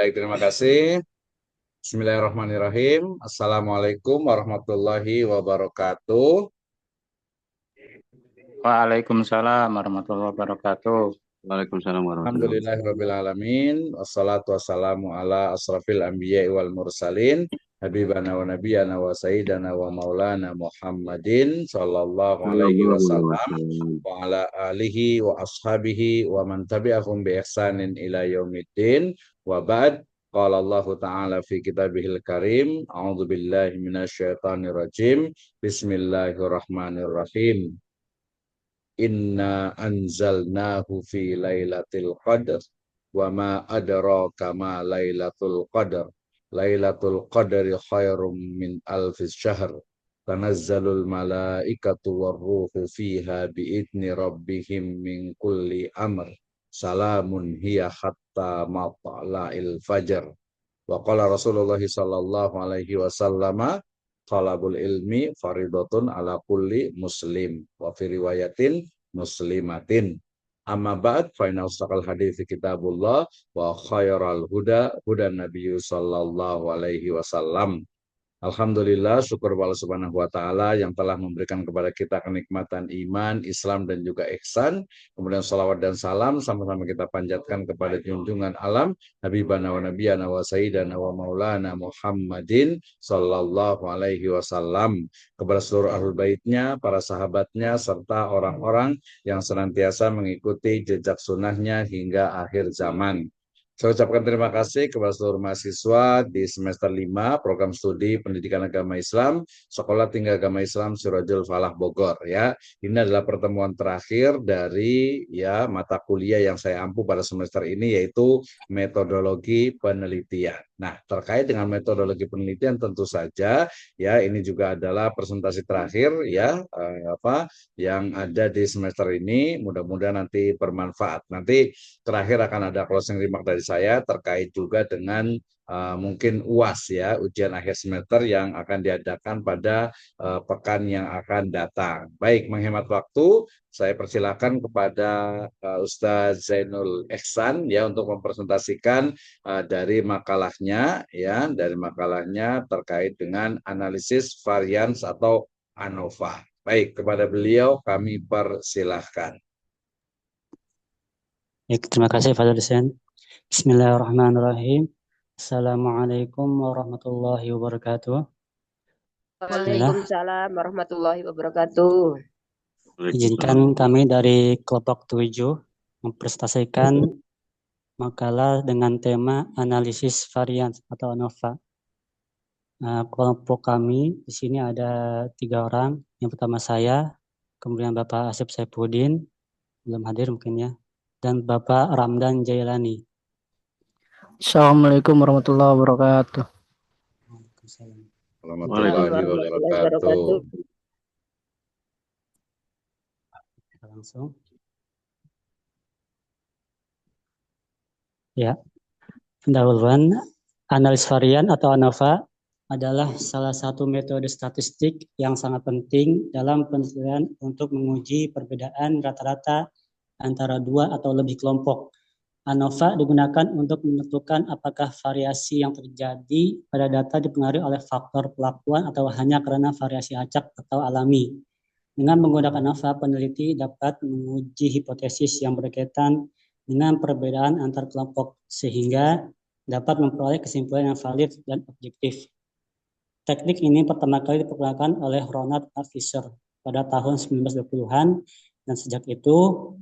Baik, terima kasih. Bismillahirrahmanirrahim. Assalamualaikum warahmatullahi wabarakatuh. Waalaikumsalam warahmatullahi wabarakatuh. Waalaikumsalam warahmatullahi wabarakatuh. Alhamdulillahirrabbilalamin. Wassalatu wassalamu ala asrafil anbiya wal mursalin. Habibana wa nabiyana wa sayyidana wa maulana Muhammadin sallallahu alaihi Sallallahu alaihi wasallam wasallam. wa ala alihi wa ashabihi wa man tabi'ahum bi ihsanin ila yaumiddin wa ba'd. Qala Allah Ta'ala fi kitabihil karim. A'udzu billahi minasyaitonir rajim. Bismillahirrahmanirrahim. Inna anzalnahu fi lailatul qadar wa ma adraka ma lailatul qadar. Lailatul qadari khairum min alfis syahr. Tanazzalul malaikatu warruhu fiha biidni rabbihim min kulli amr. Salamun hiya hatta matla'il fajar. Wa qala Rasulullah sallallahu alaihi wasallam, talabul ilmi faridatun ala kulli muslim wa fi riwayatin muslimatin. Amma ba'd fa inna asdaqal hadithi kitabullah wa khairal huda huda nabiyyu sallallahu alaihi wasallam. Alhamdulillah, syukur Allah Subhanahu wa Ta'ala yang telah memberikan kepada kita kenikmatan iman, Islam, dan juga ihsan. Kemudian salawat dan salam sama-sama kita panjatkan kepada junjungan alam Habibana wa Nabiyana wa Sayyidana wa Maulana Muhammadin Sallallahu Alaihi Wasallam, kepada seluruh ahlul baitnya, para sahabatnya, serta orang-orang yang senantiasa mengikuti jejak sunnahnya hingga akhir zaman. Saya ucapkan terima kasih kepada seluruh mahasiswa di semester 5 program studi Pendidikan Agama Islam Sekolah Tinggi Agama Islam Sirajul Falah Bogor ya. Ini adalah pertemuan terakhir dari ya mata kuliah yang saya ampu pada semester ini, yaitu metodologi penelitian. Nah, terkait dengan metodologi penelitian tentu saja ya ini juga adalah presentasi terakhir ya yang ada di semester ini. Mudah-mudahan nanti bermanfaat. Nanti terakhir akan ada closing remark dari saya terkait juga dengan mungkin UAS ya, ujian akhir semester yang akan diadakan pada pekan yang akan datang. Baik, menghemat waktu, saya persilakan kepada Ustadz Zainul Ihsan ya untuk mempresentasikan dari makalahnya ya, dari makalahnya terkait dengan analisis varians atau ANOVA. Baik, kepada beliau kami persilahkan. Baik, terima kasih Fadil Hussein. Bismillahirrahmanirrahim. Assalamualaikum warahmatullahi wabarakatuh. Waalaikumsalam warahmatullahi wabarakatuh. Izinkan kami dari kelompok 7 mempresentasikan makalah dengan tema analisis varian atau ANOVA. Kelompok kami di sini ada 3 orang. Yang pertama saya, kemudian Bapak Asep Saifuddin, belum hadir mungkin ya, dan Bapak Ramdan Jailani. Assalamualaikum warahmatullahi wabarakatuh. Warahmatullahi wabarakatuh. Langsung. Ya, pendahuluan analis varian atau ANOVA adalah salah satu metode statistik yang sangat penting dalam penelitian untuk menguji perbedaan rata-rata antara 2 atau lebih kelompok. ANOVA digunakan untuk menentukan apakah variasi yang terjadi pada data dipengaruhi oleh faktor pelakuan atau hanya karena variasi acak atau alami. Dengan menggunakan ANOVA, peneliti dapat menguji hipotesis yang berkaitan dengan perbedaan antar kelompok sehingga dapat memperoleh kesimpulan yang valid dan objektif. Teknik ini pertama kali diperkenalkan oleh Ronald A. Fisher pada tahun 1920-an dan sejak itu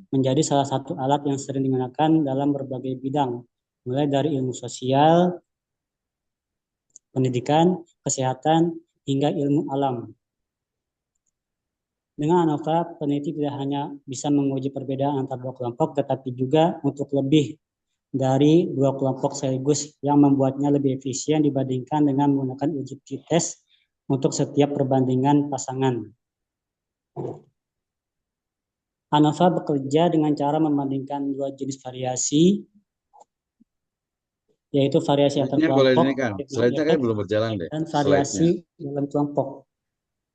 menjadi salah satu alat yang sering digunakan dalam berbagai bidang, mulai dari ilmu sosial, pendidikan, kesehatan, hingga ilmu alam. Dengan ANOVA, peneliti tidak hanya bisa menguji perbedaan antar 2 kelompok, tetapi juga untuk lebih dari 2 kelompok sekaligus yang membuatnya lebih efisien dibandingkan dengan menggunakan uji t-test untuk setiap perbandingan pasangan. ANOVA bekerja dengan cara membandingkan 2 jenis variasi, yaitu variasi antar kelompok belum berjalan deh. Dan variasi dalam kelompok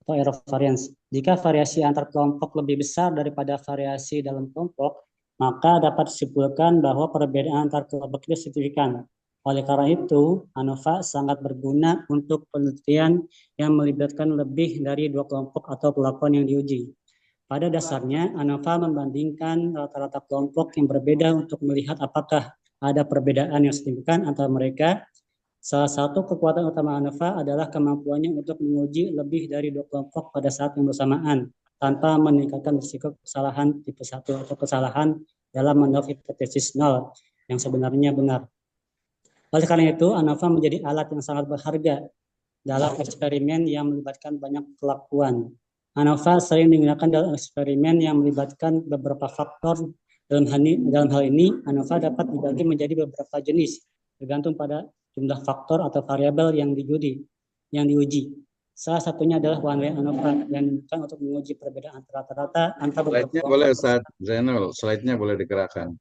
atau error variance. Jika variasi antar kelompok lebih besar daripada variasi dalam kelompok, maka dapat disimpulkan bahwa perbedaan antar kelompok itu signifikan. Oleh karena itu, ANOVA sangat berguna untuk penelitian yang melibatkan lebih dari 2 kelompok atau pelakuan yang diuji. Pada dasarnya, ANOVA membandingkan rata-rata kelompok yang berbeda untuk melihat apakah ada perbedaan yang signifikan antara mereka. Salah satu kekuatan utama ANOVA adalah kemampuannya untuk menguji lebih dari 2 kelompok pada saat yang bersamaan, tanpa meningkatkan risiko kesalahan tipe 1 atau kesalahan dalam menolak hipotesis nol yang sebenarnya benar. Oleh karena itu, ANOVA menjadi alat yang sangat berharga dalam eksperimen yang melibatkan banyak kelakuan. ANOVA sering digunakan dalam eksperimen yang melibatkan beberapa faktor. Dalam hal ini, ANOVA dapat dibagi menjadi beberapa jenis, tergantung pada jumlah faktor atau variabel yang diuji. Salah satunya adalah one way ANOVA yang digunakan untuk menguji perbedaan rata-rata antara beberapa Slide-nya boleh, Ustaz Zainul, slide-nya boleh digerakkan.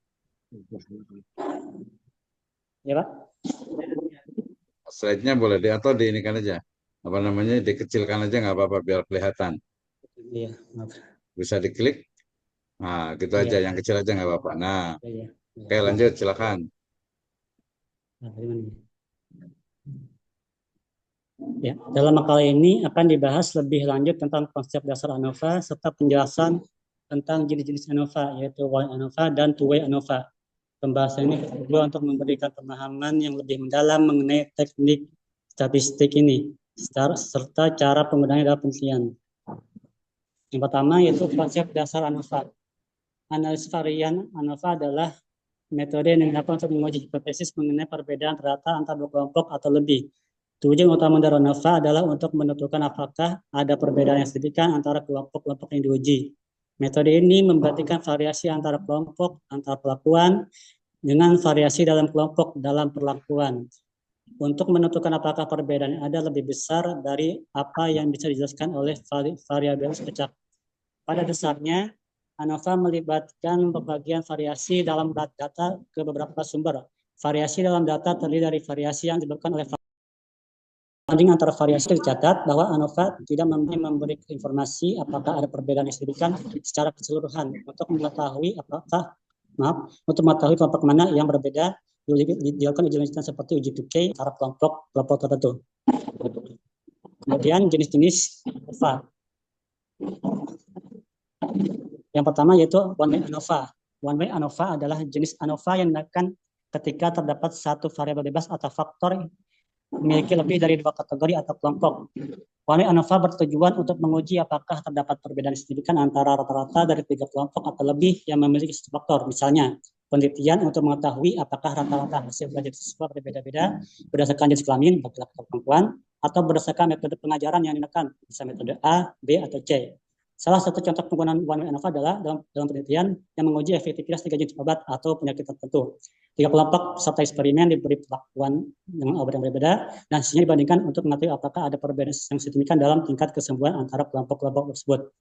Ya, Pak? Slide-nya boleh atau diinikan aja. Apa namanya, dikecilkan aja nggak apa-apa biar kelihatan. Iya, Bisa diklik. Nah, gitu aja, yang kecil aja nggak apa-apa. Nah, oke, lanjut, silakan. Ya, dalam makalah ini akan dibahas lebih lanjut tentang konsep dasar ANOVA serta penjelasan tentang jenis-jenis ANOVA, yaitu one ANOVA dan two-way ANOVA. Pembahasan ini kedua untuk memberikan pemahaman yang lebih mendalam mengenai teknik statistik ini, serta cara penggunaannya dalam penelitian. Yang pertama yaitu konsep dasar ANOVA. Analisis varian ANOVA adalah metode yang digunakan untuk menguji hipotesis mengenai perbedaan rata antara 2 kelompok atau lebih. Tujuan utama dari ANOVA adalah untuk menentukan apakah ada perbedaan yang signifikan antara kelompok-kelompok yang diuji. Metode ini memperhatikan variasi antara kelompok, antar pelakuan, dengan variasi dalam kelompok dalam perlakuan. Untuk menentukan apakah perbedaan yang ada lebih besar dari apa yang bisa dijelaskan oleh variabel sepecah. Pada dasarnya, ANOVA melibatkan pembagian variasi dalam data ke beberapa sumber. Variasi dalam data terdiri dari variasi yang disebabkan oleh banding antara variasi. Tercatat bahwa ANOVA tidak memberi informasi apakah ada perbedaan yang signifikan secara keseluruhan untuk mengetahui kelompok mana yang berbeda dilakukan uji lanjutan seperti uji 2K antara kelompok tertentu. Kemudian jenis-jenis ANOVA. Yang pertama yaitu one way ANOVA. One way ANOVA adalah jenis ANOVA yang digunakan ketika terdapat satu variabel bebas atau faktor memiliki lebih dari 2 kategori atau kelompok. One way ANOVA bertujuan untuk menguji apakah terdapat perbedaan signifikan antara rata-rata dari 3 kelompok atau lebih yang memiliki satu faktor. Misalnya, penelitian untuk mengetahui apakah rata-rata hasil belajar siswa berbeda-beda berdasarkan jenis kelamin, laki-laki atau perempuan, atau berdasarkan metode pengajaran yang digunakan, bisa metode A, B, atau C. Salah satu contoh penggunaan one way ANOVA adalah dalam penelitian yang menguji efektivitas 3 jenis obat atau penyakit tertentu. 3 kelompok peserta eksperimen diberi perlakuan dengan obat yang berbeda dan hasilnya dibandingkan untuk mengetahui apakah ada perbedaan yang signifikan dalam tingkat kesembuhan antara kelompok-kelompok tersebut.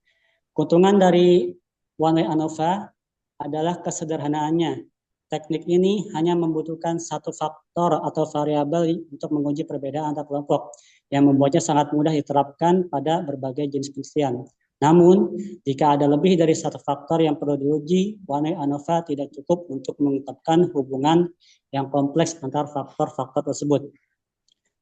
Keuntungan dari one way ANOVA adalah kesederhanaannya. Teknik ini hanya membutuhkan satu faktor atau variabel untuk menguji perbedaan antar kelompok yang membuatnya sangat mudah diterapkan pada berbagai jenis penelitian. Namun, jika ada lebih dari satu faktor yang perlu diuji, one way ANOVA tidak cukup untuk mengungkapkan hubungan yang kompleks antar faktor-faktor tersebut.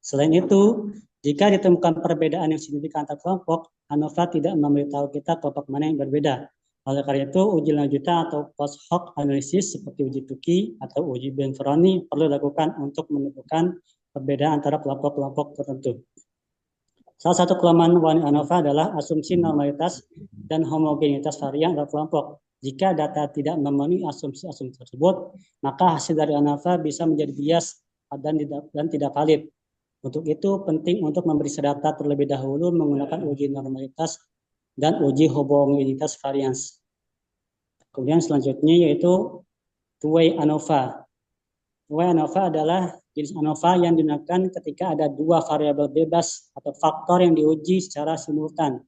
Selain itu, jika ditemukan perbedaan yang signifikan antar kelompok, ANOVA tidak memberitahu kita kelompok mana yang berbeda. Oleh karena itu, uji lanjutan atau post hoc analysis seperti uji Tukey atau uji Benferroni perlu dilakukan untuk menentukan perbedaan antara kelompok-kelompok tertentu. Salah satu kelemahan one way ANOVA adalah asumsi normalitas dan homogenitas varian antar kelompok. Jika data tidak memenuhi asumsi-asumsi tersebut, maka hasil dari ANOVA bisa menjadi bias dan tidak valid. Untuk itu, penting untuk memeriksa data terlebih dahulu menggunakan uji normalitas dan uji homogenitas varians. Kemudian selanjutnya yaitu two-way ANOVA. Two-way ANOVA adalah jenis ANOVA yang digunakan ketika ada 2 variabel bebas atau faktor yang diuji secara simultan.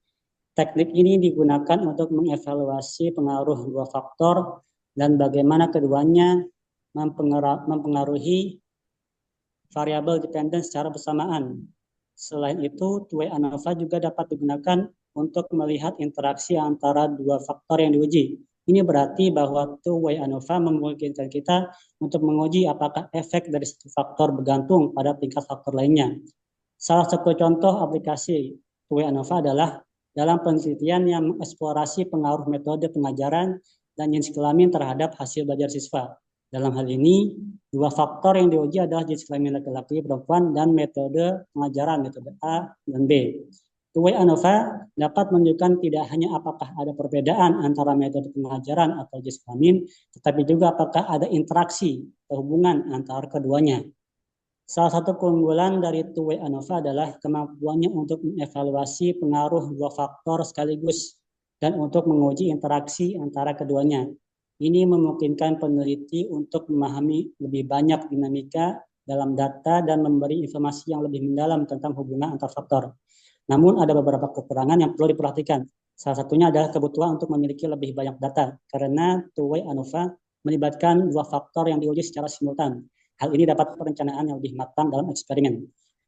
Teknik ini digunakan untuk mengevaluasi pengaruh 2 faktor dan bagaimana keduanya mempengaruhi variabel dependen secara bersamaan. Selain itu, two-way ANOVA juga dapat digunakan untuk melihat interaksi antara 2 faktor yang diuji. Ini berarti bahwa two-way ANOVA memungkinkan kita untuk menguji apakah efek dari satu faktor bergantung pada tingkat faktor lainnya. Salah satu contoh aplikasi two-way ANOVA adalah dalam penelitian yang mengeksplorasi pengaruh metode pengajaran dan jenis kelamin terhadap hasil belajar siswa. Dalam hal ini, dua faktor yang diuji adalah jenis kelamin laki-laki perempuan dan metode pengajaran, metode A dan B. Two-way ANOVA dapat menunjukkan tidak hanya apakah ada perbedaan antara metode pengajaran atau jenis kelamin, tetapi juga apakah ada interaksi atau hubungan antara keduanya. Salah satu keunggulan dari two-way ANOVA adalah kemampuannya untuk mengevaluasi pengaruh dua faktor sekaligus dan untuk menguji interaksi antara keduanya. Ini memungkinkan peneliti untuk memahami lebih banyak dinamika dalam data dan memberi informasi yang lebih mendalam tentang hubungan antar faktor. Namun ada beberapa kekurangan yang perlu diperhatikan. Salah satunya adalah kebutuhan untuk memiliki lebih banyak data, karena two-way ANOVA melibatkan dua faktor yang diuji secara simultan. Hal ini dapat perencanaan yang lebih matang dalam eksperimen.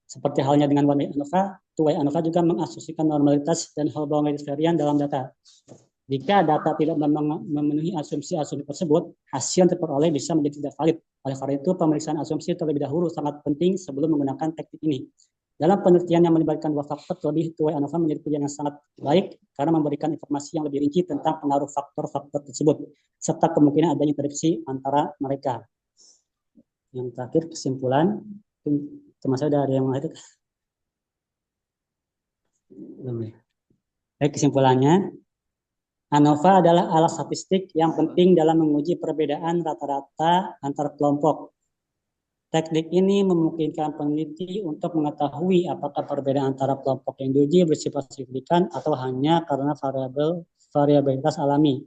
Seperti halnya dengan one-way ANOVA, two-way ANOVA juga mengasumsikan normalitas dan whole body varian dalam data. Jika data tidak memenuhi asumsi-asumsi tersebut, hasil yang diperoleh bisa menjadi tidak valid. Oleh karena itu, pemeriksaan asumsi terlebih dahulu sangat penting sebelum menggunakan teknik ini. Dalam penelitian yang melibatkan dua faktor, terlebih two-way ANOVA menjadi pilihan yang sangat baik karena memberikan informasi yang lebih rinci tentang pengaruh faktor-faktor tersebut, serta kemungkinan adanya interaksi antara mereka. Yang terakhir, kesimpulan. Termasuk dari yang itu. Baik, kesimpulannya, ANOVA adalah alat statistik yang penting dalam menguji perbedaan rata-rata antar kelompok. Teknik ini memungkinkan peneliti untuk mengetahui apakah perbedaan antara kelompok yang diuji bersifat signifikan atau hanya karena variabilitas alami.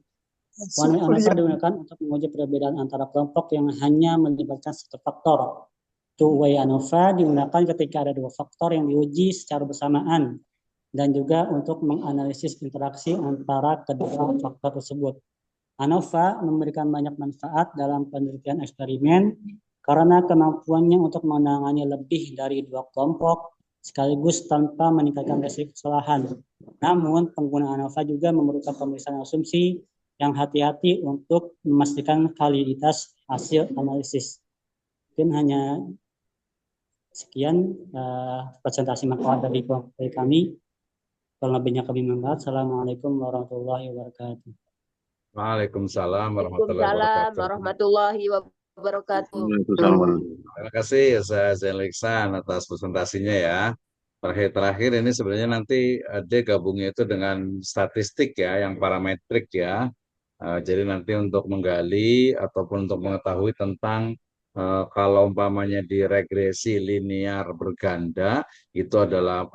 One-way ANOVA digunakan untuk menguji perbedaan antara kelompok yang hanya melibatkan satu faktor. Two-way ANOVA digunakan ketika ada dua faktor yang diuji secara bersamaan dan juga untuk menganalisis interaksi antara kedua faktor tersebut. ANOVA memberikan banyak manfaat dalam penelitian eksperimen karena kemampuannya untuk menangani lebih dari dua kelompok sekaligus tanpa meningkatkan resiko kesalahan. Namun, penggunaan ANOVA juga memerlukan pemeriksaan asumsi yang hati-hati untuk memastikan validitas hasil analisis. Mungkin hanya sekian presentasi makalah dari kami. Kalau lebihnya kami mohon. Assalamualaikum warahmatullahi wabarakatuh. Waalaikumsalam Waalaikumsalam warahmatullahi wabarakatuh. Terima kasih Ustaz Zainul Ihsan atas presentasinya ya. Terakhir ini sebenarnya nanti dia gabungnya itu dengan statistik ya, yang parametrik ya. Jadi nanti untuk menggali ataupun untuk mengetahui tentang kalau umpamanya di regresi linear berganda itu adalah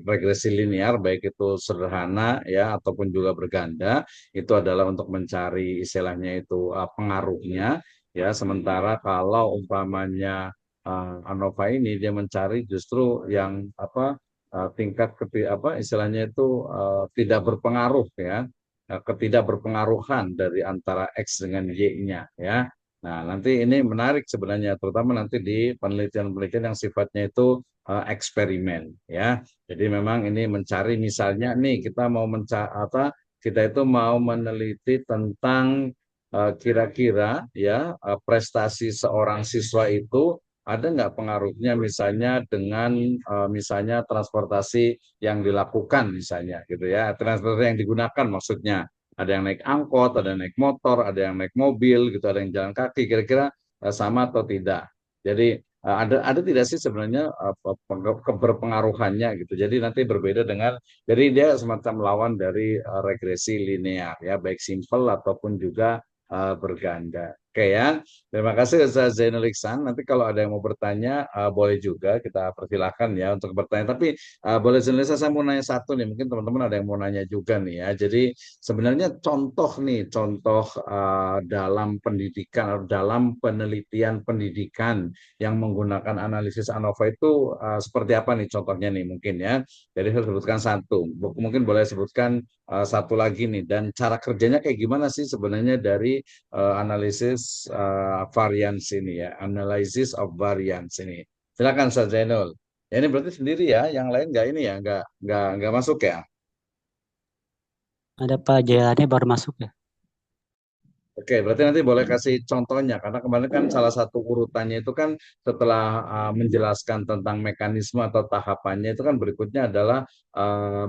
regresi linear baik itu sederhana ya ataupun juga berganda itu adalah untuk mencari istilahnya itu pengaruhnya ya, sementara kalau umpamanya ANOVA ini dia mencari justru yang tingkat istilahnya itu tidak berpengaruh ya, ketidakberpengaruhan dari antara X dengan Y-nya ya. Nah, nanti ini menarik sebenarnya, terutama nanti di penelitian-penelitian yang sifatnya itu eksperimen ya. Jadi memang ini mencari misalnya nih kita mau kita itu mau meneliti tentang kira-kira ya prestasi seorang siswa itu ada nggak pengaruhnya misalnya dengan misalnya transportasi yang dilakukan misalnya gitu ya, transportasi yang digunakan maksudnya. Ada yang naik angkot, ada yang naik motor, ada yang naik mobil, gitu, ada yang jalan kaki. Kira-kira sama atau tidak? Jadi ada tidak sih sebenarnya keberpengaruhannya gitu. Jadi nanti berbeda dengan, jadi dia semacam lawan dari regresi linear ya, baik simpel ataupun juga berganda. Oke ya, terima kasih Ustaz Zainul Ihsan. Nanti kalau ada yang mau bertanya boleh juga kita persilahkan ya untuk bertanya. Tapi boleh Zainul Ihsan, saya mau nanya satu nih, mungkin teman-teman ada yang mau nanya juga nih ya. Jadi sebenarnya contoh dalam pendidikan atau dalam penelitian pendidikan yang menggunakan analisis ANOVA itu seperti apa nih contohnya nih mungkin ya. Jadi saya sebutkan satu, mungkin boleh sebutkan satu lagi nih, dan cara kerjanya kayak gimana sih sebenarnya dari analisis variance ini ya, analysis of variance ini. Silakan Ustaz Zainul. Ya, ini berarti sendiri ya, yang lain nggak ini ya, nggak masuk ya? Ada Pak Jailani baru masuk ya. Oke, berarti nanti boleh kasih contohnya karena kemarin kan salah satu urutannya itu kan setelah menjelaskan tentang mekanisme atau tahapannya itu kan berikutnya adalah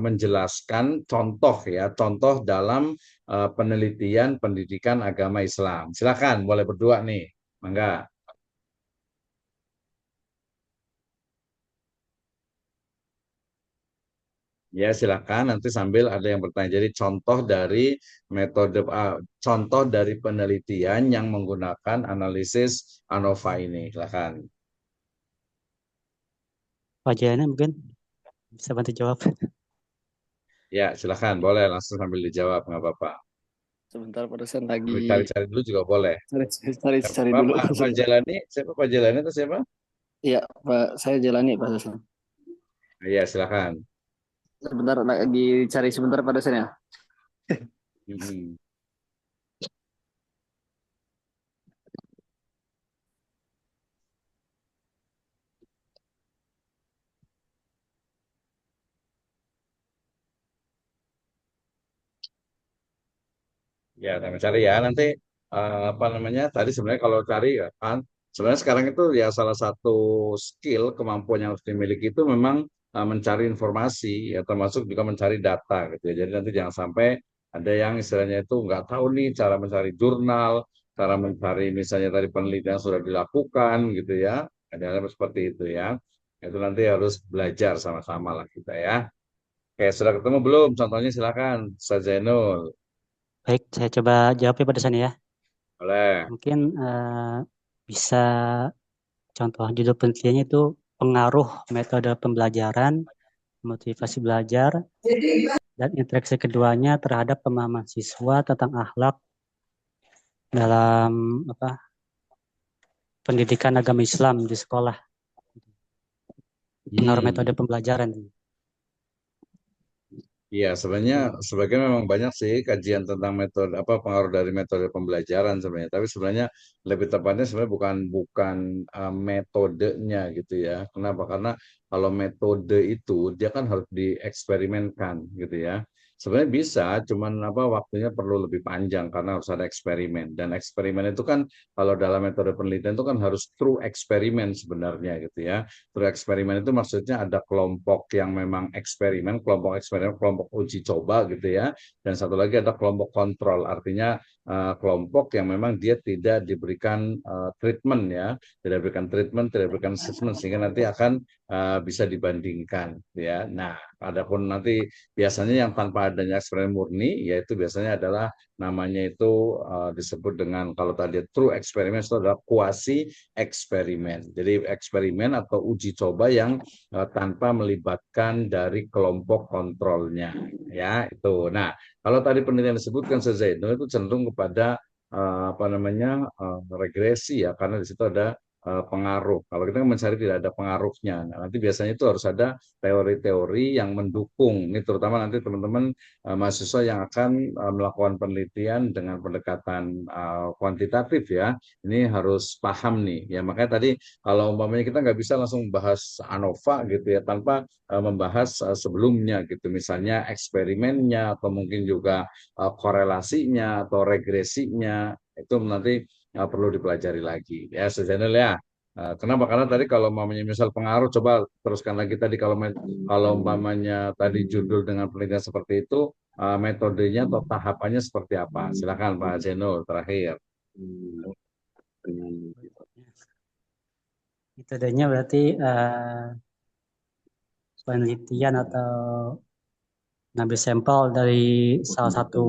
menjelaskan contoh ya, contoh dalam penelitian pendidikan agama Islam. Silakan, boleh berdua nih, mangga. Ya, silakan nanti sambil ada yang bertanya. Jadi contoh dari metode contoh dari penelitian yang menggunakan analisis ANOVA ini. Silakan. Pak Jayana mungkin bisa bantu jawab. Ya, silakan. Boleh langsung sambil dijawab, nggak apa-apa. Sebentar Pak dosen lagi Cari-cari dulu juga boleh. cari Pak, dulu. Pak Jelani, siapa Pak Jelani itu siapa? Iya Pak, saya jalani Pak dosen. Ya, silakan. Sebentar lagi cari sebentar Pak dosen ya. Hmm. Ya, kami cari ya. Nanti apa namanya? Tadi sebenarnya kalau cari ya kan, sebenarnya sekarang itu ya salah satu skill kemampuan yang harus dimiliki itu memang mencari informasi, ya termasuk juga mencari data gitu ya. Jadi nanti jangan sampai ada yang istilahnya itu nggak tahu nih cara mencari jurnal, cara mencari misalnya tadi penelitian sudah dilakukan gitu ya. Ada hal seperti itu ya. Itu nanti harus belajar sama-sama lah kita ya. Oke, sudah ketemu belum? Contohnya silakan, Ustaz Zainul. Baik, saya coba jawab ya Pak dosen ya. Boleh. Mungkin bisa contoh judul penelitiannya itu pengaruh metode pembelajaran, motivasi belajar, dan interaksi keduanya terhadap pemahaman siswa tentang akhlak dalam pendidikan agama Islam di sekolah. Pengaruh metode pembelajaran. Iya, sebenarnya sebagian memang banyak sih kajian tentang metode apa pengaruh dari metode pembelajaran sebenarnya. Tapi sebenarnya lebih tepatnya sebenarnya bukan metodenya gitu ya. Kenapa? Karena kalau metode itu dia kan harus dieksperimenkan gitu ya. Sebenarnya bisa, cuman apa waktunya perlu lebih panjang karena harus ada eksperimen. Dan eksperimen itu kan kalau dalam metode penelitian itu kan harus true eksperimen sebenarnya gitu ya. True eksperimen itu maksudnya ada kelompok yang memang eksperimen, kelompok uji coba gitu ya. Dan satu lagi ada kelompok kontrol, artinya kelompok yang memang dia tidak diberikan treatment ya, tidak diberikan treatment, tidak diberikan assessment sehingga nanti akan bisa dibandingkan ya. Nah, adapun nanti biasanya yang tanpa adanya eksperimen murni yaitu biasanya adalah namanya itu disebut dengan kalau tadi true eksperimen itu adalah kuasi eksperimen. Jadi eksperimen atau uji coba yang tanpa melibatkan dari kelompok kontrolnya ya itu. Nah, kalau tadi penelitian disebutkan Zainul itu cenderung kepada apa namanya regresi ya karena di situ ada pengaruh. Kalau kita mencari tidak ada pengaruhnya, nah, nanti biasanya itu harus ada teori-teori yang mendukung. Ini terutama nanti teman-teman mahasiswa yang akan melakukan penelitian dengan pendekatan kuantitatif ya. Ini harus paham nih. Ya makanya tadi kalau umpamanya kita nggak bisa langsung bahas ANOVA gitu ya tanpa membahas sebelumnya gitu. Misalnya eksperimennya atau mungkin juga korelasinya atau regresinya itu nanti perlu dipelajari lagi ya sejenel ya. Kenapa? Karena tadi kalau umpamanya misal pengaruh, coba teruskan lagi tadi kalau umpamanya tadi judul dengan penelitian seperti itu, metodenya atau tahapannya seperti apa? Silakan Pak Zeno terakhir. Metodenya berarti penelitian atau ngambil sampel dari salah satu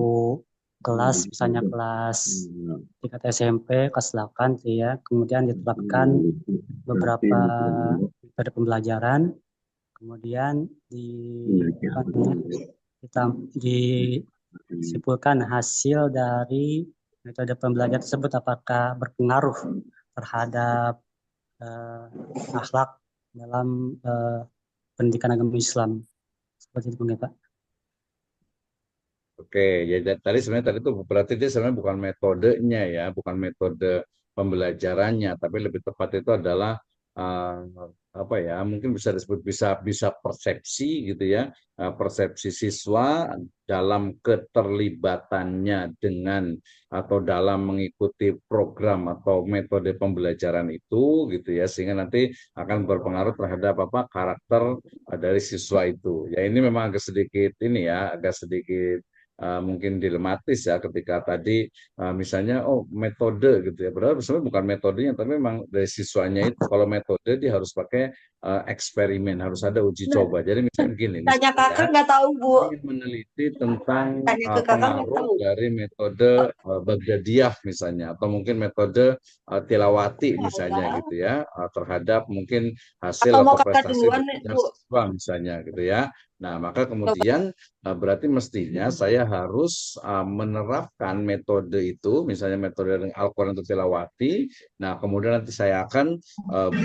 kelas, misalnya kelas tingkat SMP, kelas 8 ya, kemudian diterapkan beberapa metode pembelajaran, kemudian disimpulkan hasil dari metode pembelajaran tersebut apakah berpengaruh terhadap akhlak dalam pendidikan agama Islam. Seperti itu Pak. Oke, ya tadi sebenarnya itu berarti dia sebenarnya bukan metodenya ya, bukan metode pembelajarannya, tapi lebih tepat itu adalah apa ya, mungkin bisa disebut bisa persepsi gitu ya, persepsi siswa dalam keterlibatannya dengan atau dalam mengikuti program atau metode pembelajaran itu gitu ya, sehingga nanti akan berpengaruh terhadap apa karakter dari siswa itu. Ya ini memang agak sedikit ini ya, agak sedikit mungkin dilematis ya ketika tadi misalnya metode gitu ya, padahal sebenarnya bukan metodenya tapi memang dari siswanya itu kalau metode dia harus pakai eksperimen, harus ada uji coba. Jadi misalnya gini, Tanya kakak nggak tahu, Bu. ingin meneliti tentang Tanya ke kakak nggak pengaruh tahu. dari metode Baghdadiyah misalnya, atau mungkin metode tilawati misalnya gitu ya, terhadap mungkin hasil Atau mau atau kakak prestasi duluan, belajar Bu? siswa misalnya gitu ya. Nah, maka kemudian berarti mestinya saya harus menerapkan metode itu, misalnya metode Al-Quran itu tilawati. Nah, kemudian nanti saya akan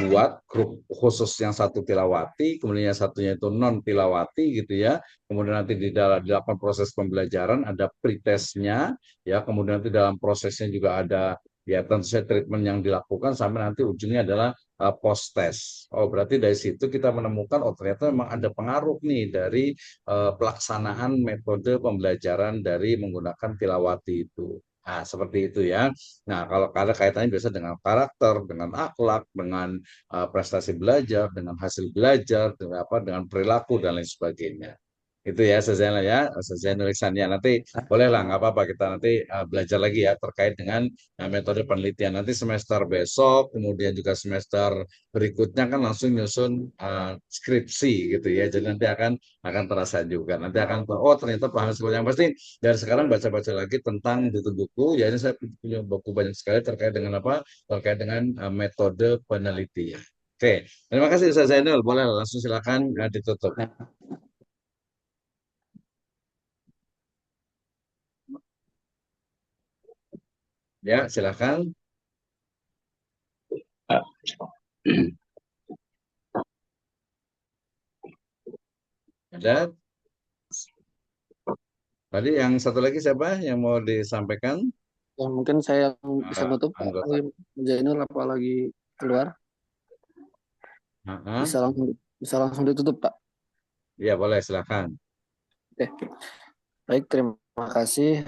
buat grup khusus yang satu tilawati, kemudian yang satunya itu non tilawati gitu ya. Kemudian nanti dilakukan proses pembelajaran, ada pretestnya, ya. Kemudian nanti dalam prosesnya juga ada ya tentu saja treatment yang dilakukan sampai nanti ujungnya adalah post test. Oh, berarti dari situ kita menemukan ternyata memang ada pengaruh nih dari pelaksanaan metode pembelajaran dari menggunakan tilawati itu. Nah, seperti itu ya. Nah, kalau ada kaitannya biasa dengan karakter, dengan akhlak, dengan prestasi belajar, dengan hasil belajar, dengan perilaku dan lain sebagainya. Itu ya, Zainal ya, Zainul Ihsan ya. Nanti bolehlah, nggak apa-apa kita nanti belajar lagi ya terkait dengan metode penelitian. Nanti semester besok, kemudian juga semester berikutnya kan langsung nyusun skripsi gitu ya. Jadi nanti akan terasa juga. Nanti akan ternyata paham semuanya. Yang pasti dari sekarang baca-baca lagi tentang buku-buku. Ya ini saya punya buku banyak sekali terkait dengan apa? Terkait dengan metode penelitian. Oke, terima kasih Ustaz Zainul. Boleh langsung silakan ditutup. Ya, silakan. Ada? Tadi yang satu lagi siapa yang mau disampaikan? Ya, mungkin saya yang bisa nutup, Anggota. Zainul apalagi keluar, bisa langsung ditutup, Pak. Iya, boleh, silakan. Oke. Baik, terima kasih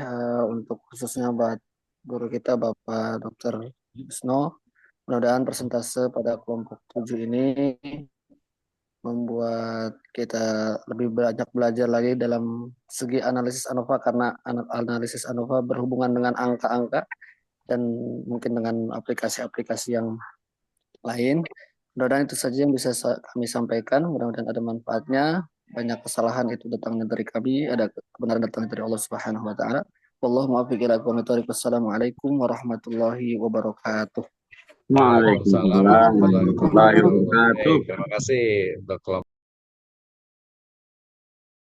untuk khususnya buat guru kita Bapak Dr. Wisno. Mudah-mudahan persentase pada kelompok 7 ini membuat kita lebih banyak belajar lagi dalam segi analisis ANOVA, karena analisis ANOVA berhubungan dengan angka-angka dan mungkin dengan aplikasi-aplikasi yang lain. Mudah-mudahan itu saja yang bisa kami sampaikan. Mudah-mudahan ada manfaatnya. Banyak kesalahan itu datangnya dari kami, ada kebenaran datangnya dari Allah Subhanahu wa taala. Wallahu muwaffiq ila aqwamit thoriq. Wassalamualaikum warahmatullahi wabarakatuh. Waalaikumsalam warahmatullahi wabarakatuh. Terima kasih untuk kelompok